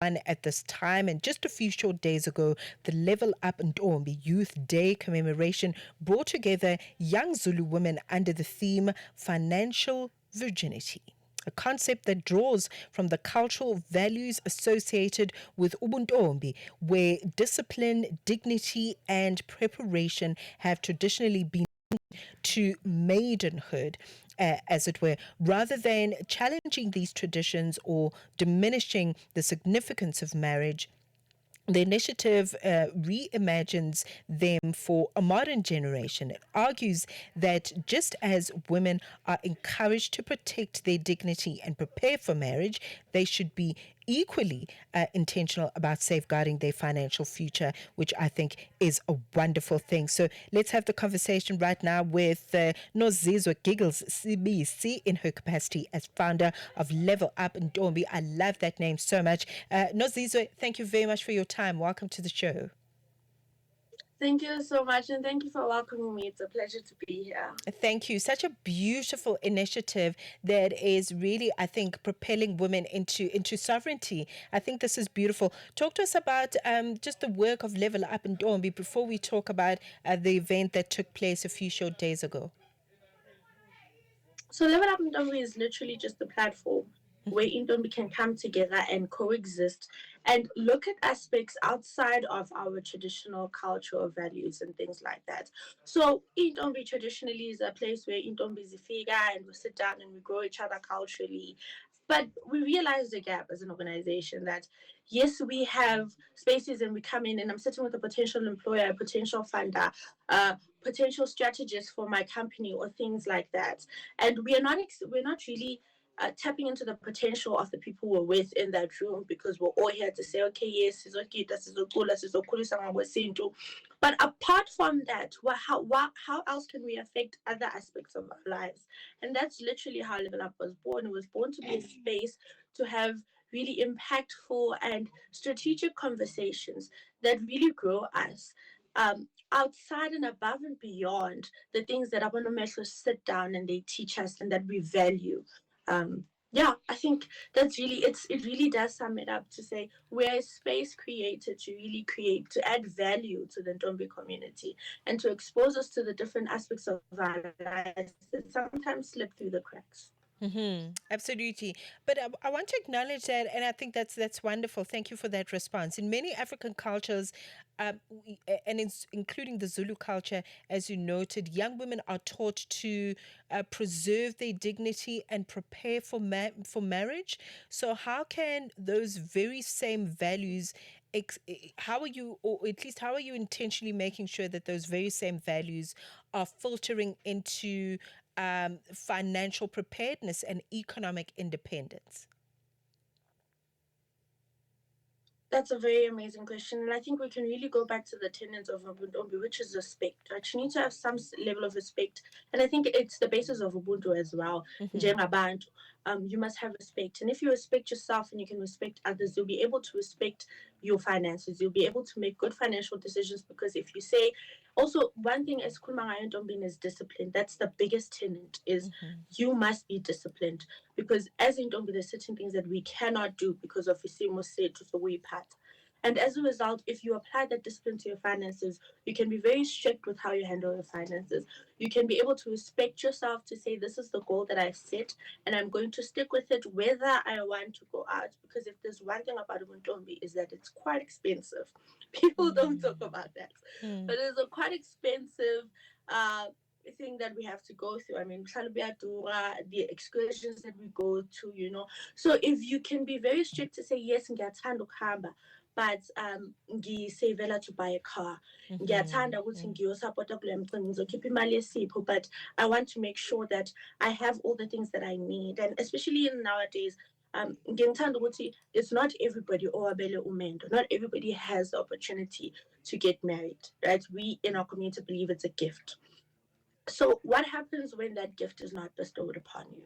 at this time. And just a few short days ago, the Level Up Ntombi Youth Day commemoration brought together young Zulu women under the theme Financial Virginity, a concept that draws from the cultural values associated with Ubuntombi, where discipline, dignity, and preparation have traditionally been to maidenhood, as it were, rather than challenging these traditions or diminishing the significance of marriage. The initiative reimagines them for a modern generation. It argues that just as women are encouraged to protect their dignity and prepare for marriage, they should be equally intentional about safeguarding their financial future, which I think is a wonderful thing. So let's have the conversation right now with Nozizwe Giggles Sibisi in her capacity as founder of Level Up Ntombi. I love that name so much. Nozizwe, thank you very much for your time. Welcome to the show. Thank you so much, and thank you for welcoming me. It's a pleasure to be here. Thank you. Such a beautiful initiative that is really, I think, propelling women into sovereignty. I think this is beautiful. Talk to us about just the work of Level Up Ntombi before we talk about the event that took place a few short days ago. So Level Up Ntombi is literally just a platform where Ntombi can come together and coexist and look at aspects outside of our traditional cultural values and things like that. So Ntombi traditionally is a place where Ntombis figure and we sit down and we grow each other culturally. But we realize the gap as an organization that yes, we have spaces and we come in and I'm sitting with a potential employer, a potential funder, potential strategist for my company or things like that. And we're not really tapping into the potential of the people we're with in that room because we're all here to say, okay, yes, it's okay, but apart from that, how else can we affect other aspects of our lives? And that's literally how Level Up was born. It was born to be a space to have really impactful and strategic conversations that really grow us. Outside and above and beyond the things that Abonomehlo sit down and they teach us and that we value. Yeah, I think that's really it really does sum it up to say we're a space created to really create to add value to the Ntombi community and to expose us to the different aspects of our lives that sometimes slip through the cracks. Absolutely. But I want to acknowledge that, and I think that's wonderful. Thank you for that response. In many African cultures, and including the Zulu culture, as you noted, young women are taught to preserve their dignity and prepare for marriage. So how can those very same values how are you, or at least how are you intentionally making sure that those very same values are filtering into financial preparedness and economic independence? That's a very amazing question. And I think we can really go back to the tenets of Ubuntu, which is respect. Right? You need to have some level of respect. And I think it's the basis of Ubuntu as well. Njengabantu, you must have respect. And if you respect yourself and you can respect others, you'll be able to respect your finances. You'll be able to make good financial decisions because if you say, also one thing as Kulmanga Ntombini is discipline. That's the biggest tenet is you must be disciplined because as in Ntombi, there's certain things that we cannot do because of Isimo Sethu, so we part. And as a result, if you apply that discipline to your finances, you can be very strict with how you handle your finances. You can be able to respect yourself to say, this is the goal that I've set, and I'm going to stick with it whether I want to go out. Because if there's one thing about Ubuntu is that it's quite expensive. People don't talk about that. But it's a quite expensive thing that we have to go through. I mean, the excursions that we go to. So if you can be very strict to say, yes, ngiyathanda ukuhamba, but ngisavela to buy a car. Ngiyathanda ukuthi ngiyosapota kule mcimbi, ngizokhipha imali yesipho, but I want to make sure that I have all the things that I need. And especially in nowadays, ngiyithanda ukuthi it's not everybody owabele umendo. Not everybody has the opportunity to get married, right? We in our community believe it's a gift. So what happens when that gift is not bestowed upon you?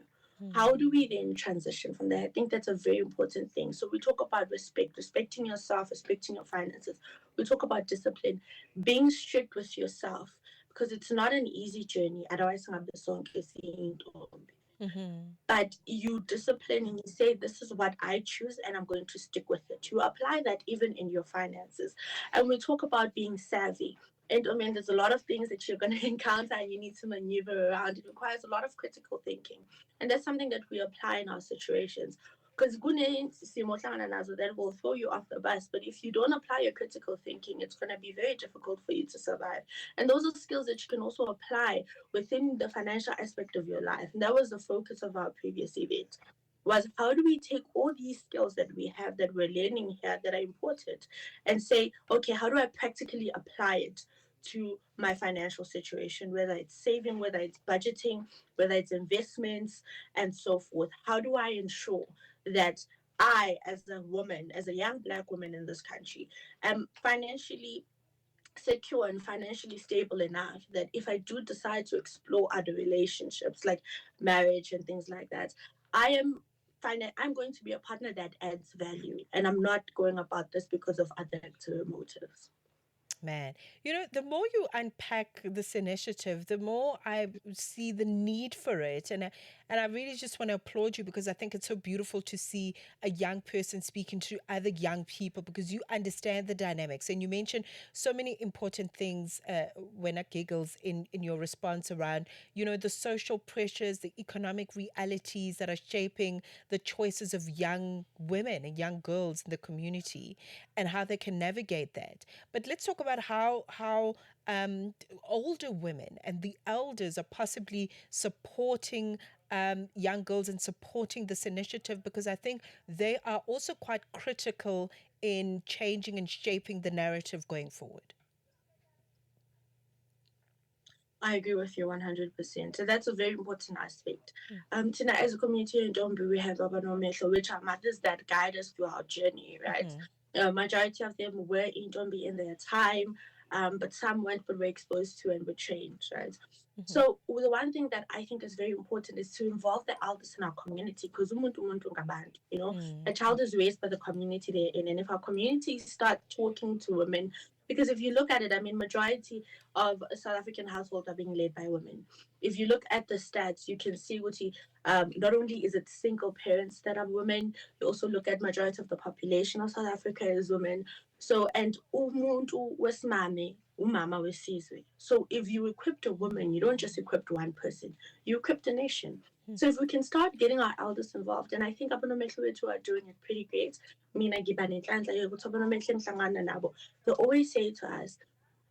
How do we then transition from there? I think that's a very important thing. So we talk about respect, respecting yourself, respecting your finances. We talk about discipline, being strict with yourself, because it's not an easy journey. Otherwise, but you discipline and you say, this is what I choose and I'm going to stick with it. You apply that even in your finances. And we talk about being savvy. And I mean, there's a lot of things that you're going to encounter and you need to maneuver around. It requires a lot of critical thinking. And that's something that we apply in our situations. Because that will throw you off the bus. But if you don't apply your critical thinking, it's going to be very difficult for you to survive. And those are skills that you can also apply within the financial aspect of your life. And that was the focus of our previous event, was how do we take all these skills that we have that we're learning here that are important and say, okay, how do I practically apply it to my financial situation, whether it's saving, whether it's budgeting, whether it's investments, and so forth. How do I ensure that I, as a woman, as a young Black woman in this country, am financially secure and financially stable enough that if I do decide to explore other relationships like marriage and things like that, I am I'm going to be a partner that adds value, and I'm not going about this because of other external motives. Man, the more you unpack this initiative, the more I see the need for it. And I really just want to applaud you because I think it's so beautiful to see a young person speaking to other young people because you understand the dynamics. And you mentioned so many important things when at Giggles in your response around, the social pressures, the economic realities that are shaping the choices of young women and young girls in the community and how they can navigate that. But let's talk about how older women and the elders are possibly supporting young girls and supporting this initiative because I think they are also quite critical in changing and shaping the narrative going forward. I agree with you 100%. So that's a very important aspect. Tina, as a community in Ntombi, we have Baba Nomehlo, which are mothers that guide us through our journey, right? Majority of them were in Ntombi in their time, but some weren't, but were exposed to and were trained, right? So the one thing that I think is very important is to involve the elders in our community because a child is raised by the community they're in, and if our communities start talking to women, because if you look at it, I mean, majority of South African households are being led by women. If you look at the stats, you can see what not only is it single parents that are women, you also look at majority of the population of South Africa is women. So, and umuntu wesimame, umama wesizwe. So if you equipped a woman, you don't just equip one person, you equipped a nation. So if we can start getting our elders involved, and I think Abonomehlo are doing it pretty great. Mina ngiba nenhlanhla yokuthi abonomehlo engihlangana nabo. They always say to us,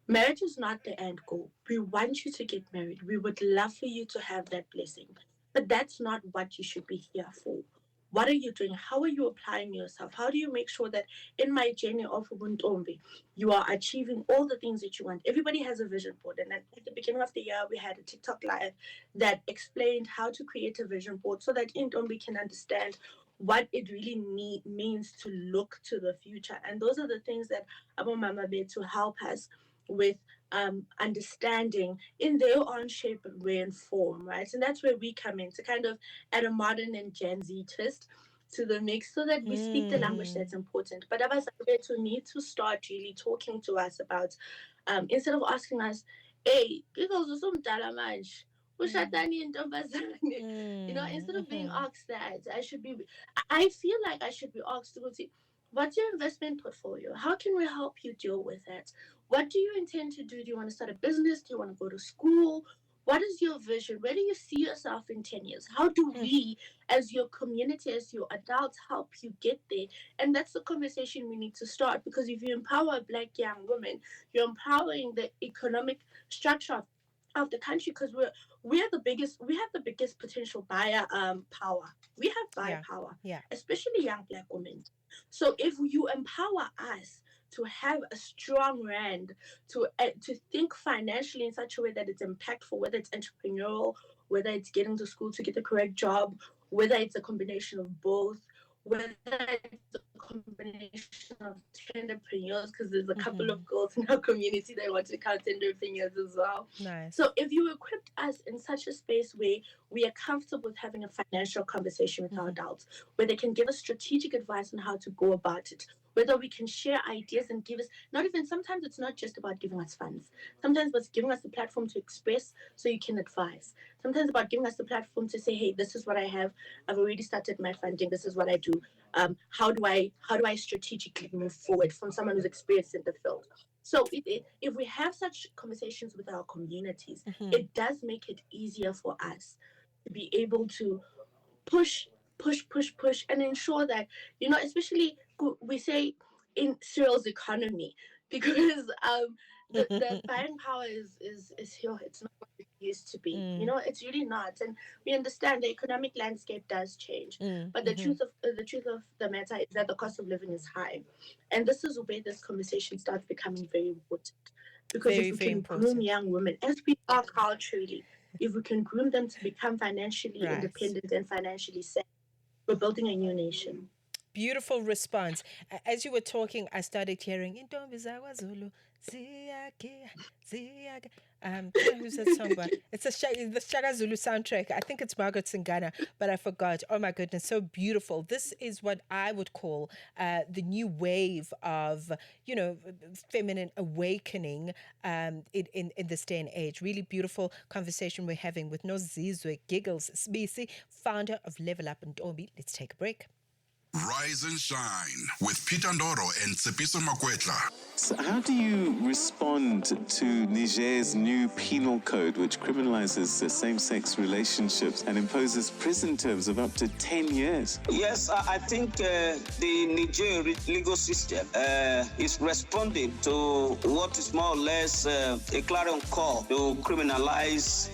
marriage is not the end goal. We want you to get married. We would love for you to have that blessing. But that's not what you should be here for. What are you doing? How are you applying yourself? How do you make sure that in my journey of Ubuntu, you are achieving all the things that you want? Everybody has a vision board. And at the beginning of the year, we had a TikTok live that explained how to create a vision board so that Ntombi can understand what it really means to look to the future. And those are the things that Abu Mama made to help us with understanding in their own shape, way, and form, right? And that's where we come in to kind of add a modern and Gen Z twist to the mix so that we speak the language that's important. But Abasabetu need to start really talking to us about, instead of asking us, hey, Giggles usumdala manje. Ushadani intombazane. Instead of being asked that, I feel like I should be asked to go see, what's your investment portfolio? How can we help you deal with it? What do you intend to do? Do you want to start a business? Do you want to go to school? What is your vision? Where do you see yourself in 10 years? How do we, as your community, as your adults, help you get there? And that's the conversation we need to start because if you empower Black young women, you're empowering the economic structure of the country because we have the biggest potential buyer power. We have buyer power, especially young Black women. So if you empower us to have a strong rand, to think financially in such a way that it's impactful, whether it's entrepreneurial, whether it's getting to school to get the correct job, whether it's a combination of both, whether it's a combination of entrepreneurs, because there's a couple of girls in our community that want to become entrepreneurs as well. Nice. So if you equipped us in such a space where we are comfortable with having a financial conversation with our adults, where they can give us strategic advice on how to go about it, whether we can share ideas and give us, not even, sometimes it's not just about giving us funds. Sometimes it's giving us the platform to express so you can advise. Sometimes about giving us the platform to say, hey, this is what I have. I've already started my funding. This is what I do. How do I strategically move forward from someone who's experienced in the field? So if we have such conversations with our communities, it does make it easier for us to be able to push, push, and ensure that, especially we say in Cyril's economy, because the buying power is here. It's not what it used to be. It's really not, and we understand the economic landscape does change. But the truth of the matter is that the cost of living is high, and this is where this conversation starts becoming very important. Because if Very, we very can groom important. young women, as we are culturally, if we can groom them to become financially Right. independent and financially safe, we're building a new nation. Beautiful response. As you were talking, I started hearing Intombi Zulu Ziyake Ziyake. Do you know who's that song by? It's the Shaka Zulu soundtrack. I think it's Margaret Singana, but I forgot. Oh my goodness, so beautiful. This is what I would call the new wave of, feminine awakening in this day and age. Really beautiful conversation we're having with Nozizwe, Giggles, Sibisi, founder of Level Up Ntombi. Let's take a break. Rise and Shine with Peter Ndoro and Tsepiso Makwetla. So how do you respond to Niger's new penal code, which criminalizes same-sex relationships and imposes prison terms of up to 10 years? Yes, I think the Nigerian legal system is responding to what is more or less a clarion call to criminalize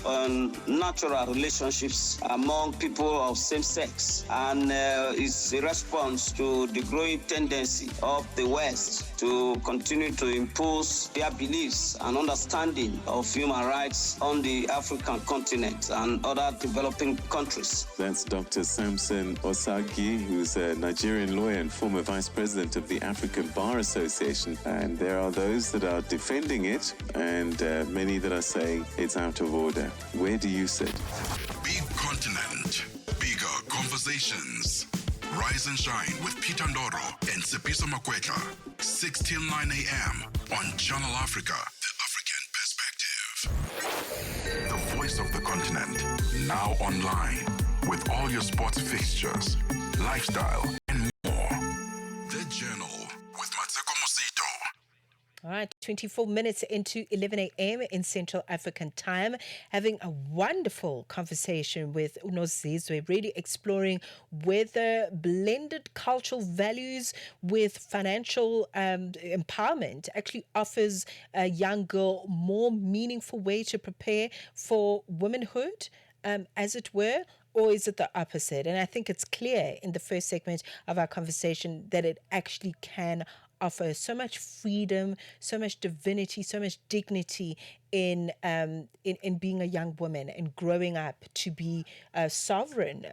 natural relationships among people of same sex, and is a response to the growing tendency of the West to continue to impose their beliefs and understanding of human rights on the African continent and other developing countries. That's Dr. Samson Osagi, who's a Nigerian lawyer and former vice president of the African Bar Association. And there are those that are defending it, and many that are saying it's out of order. Where do you sit? Big continent, bigger conversations. Rise and Shine with Peter Ndoro and Tsepiso Makwetla. 6 till 9 a.m. on Channel Africa, the African perspective. The voice of the continent, now online. With all your sports fixtures, lifestyle, and more. The Journal with Mmatsheko Mosito. All right, 24 minutes into 11 a.m. in Central African time, having a wonderful conversation with Nozizwe, really exploring whether blended cultural values with financial empowerment actually offers a young girl more meaningful way to prepare for womanhood, as it were. Or is it the opposite? And I think it's clear in the first segment of our conversation that it actually can offer so much freedom, so much divinity, so much dignity in being a young woman and growing up to be a sovereign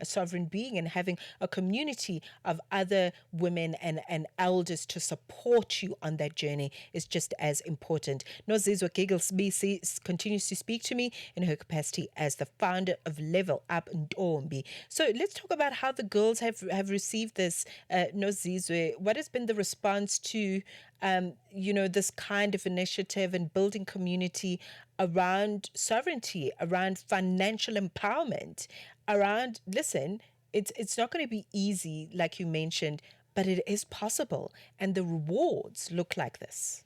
being, and having a community of other women and elders to support you on that journey is just as important. Nozizwe Giggles Sibisi continues to speak to me in her capacity as the founder of Level Up Ntombi. So let's talk about how the girls have received this. Nozizwe, what has been the response to this kind of initiative and building community around sovereignty, around financial empowerment, around, listen, it's not going to be easy, like you mentioned, but it is possible. And the rewards look like this.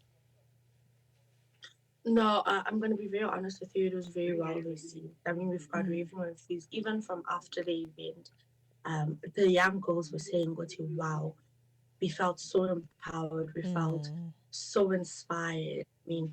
No, I'm going to be very honest with you. It was very well received. I mean, we've got raving reviews, even from after the event. The young girls were saying, wow, we felt so empowered. We felt so inspired. I mean,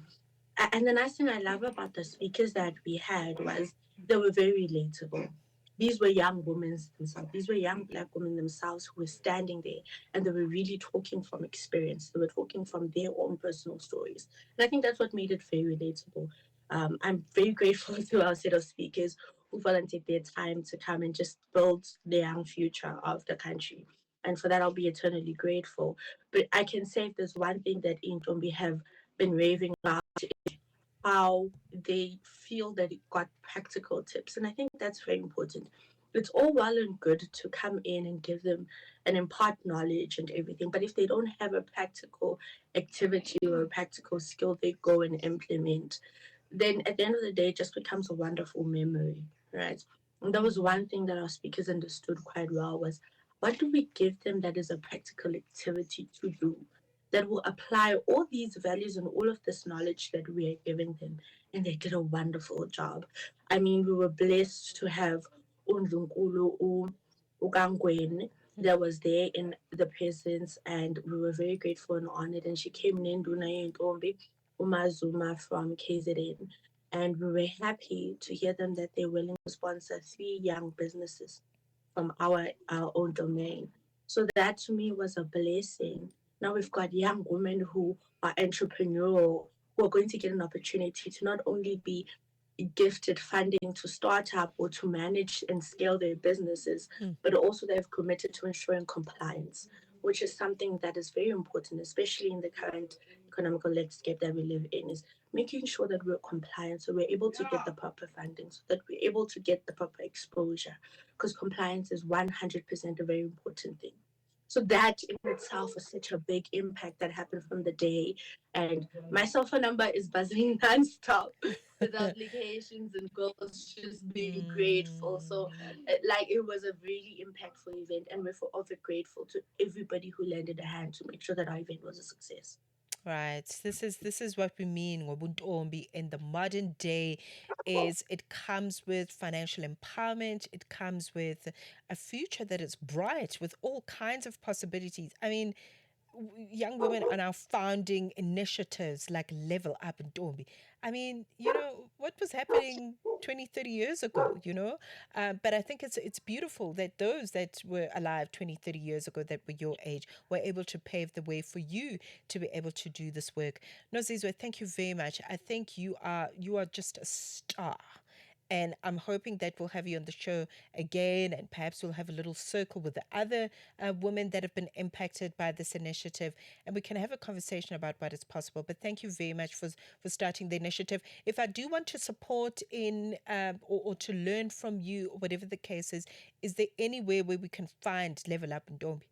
and the nice thing I love about the speakers that we had was they were very relatable. These were young women themselves. These were young Black women themselves who were standing there, and they were really talking from experience. They were talking from their own personal stories. And I think that's what made it very relatable. I'm very grateful to our set of speakers who volunteered their time to come and just build the young future of the country. And for that, I'll be eternally grateful. But I can say if there's one thing that in Ntombi have been raving about, how they feel that it got practical tips. And I think that's very important. it's all well and good to come in and give them and impart knowledge and everything, but if they don't have a practical activity or a practical skill they go and implement, then at the end of the day, it just becomes a wonderful memory, right? And that was one thing that our speakers understood quite well was what do we give them that is a practical activity to do that will apply all these values and all of this knowledge that we are giving them. And they did a wonderful job. I mean, we were blessed to have Undlunkulu Ukangwen that was there in the presence, and we were very grateful and honored. And she came in, Nduna Ntombi Umazuma from KZN. And we were happy to hear them that they're willing to sponsor 3 young businesses from our own domain. So that to me was a blessing. Now we've got young women who are entrepreneurial, who are going to get an opportunity to not only be gifted funding to start up or to manage and scale their businesses, but also they've committed to ensuring compliance, which is something that is very important, especially in the current economical landscape that we live in, is making sure that we're compliant so we're able to get the proper funding, so that we're able to get the proper exposure, because compliance is 100% a very important thing. So that in itself was such a big impact that happened from the day. And my cell phone number is buzzing nonstop with applications and girls just being grateful. So like it was a really impactful event, and we're forever grateful to everybody who lended a hand to make sure that our event was a success. Right. This is what we mean ngobuntombi in the modern day is it comes with financial empowerment, it comes with a future that is bright with all kinds of possibilities. I mean, young women are now founding initiatives like Level Up Ntombi. I mean, what was happening 20, 30 years ago, But I think it's beautiful that those that were alive 20, 30 years ago that were your age were able to pave the way for you to be able to do this work. Nozizwe, thank you very much. I think you are just a star. And I'm hoping that we'll have you on the show again, and perhaps we'll have a little circle with the other women that have been impacted by this initiative, and we can have a conversation about what is possible. But thank you very much for starting the initiative. If I do want to support in or to learn from you, or whatever the case is there anywhere where we can find Level Up Ntombi?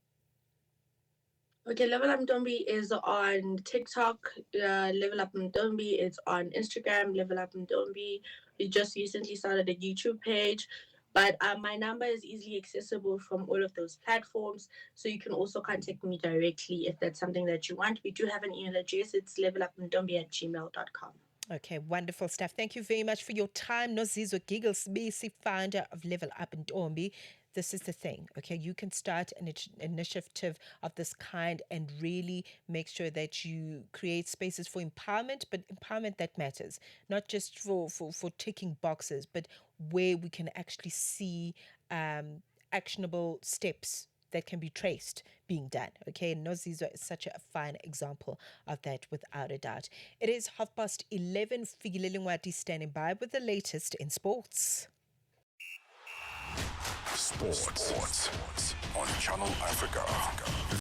Okay, Level Up Ntombi is on TikTok, Level Up Ntombi. It's on Instagram, Level Up Ntombi. We just recently started a YouTube page, but my number is easily accessible from all of those platforms. So you can also contact me directly if that's something that you want. We do have an email address. It's levelupntombi@gmail.com. Okay, wonderful stuff. Thank you very much for your time. Nozizwe Giggles, Sibisi, founder of Level Up Ntombi. This is the thing, okay? You can start an initiative of this kind and really make sure that you create spaces for empowerment, but empowerment that matters, not just for ticking boxes, but where we can actually see actionable steps that can be traced being done. Okay, and Nozizwe is such a fine example of that, without a doubt. It is 11:30. Figilele Ngwati standing by with the latest in sports. Sports on Channel Africa.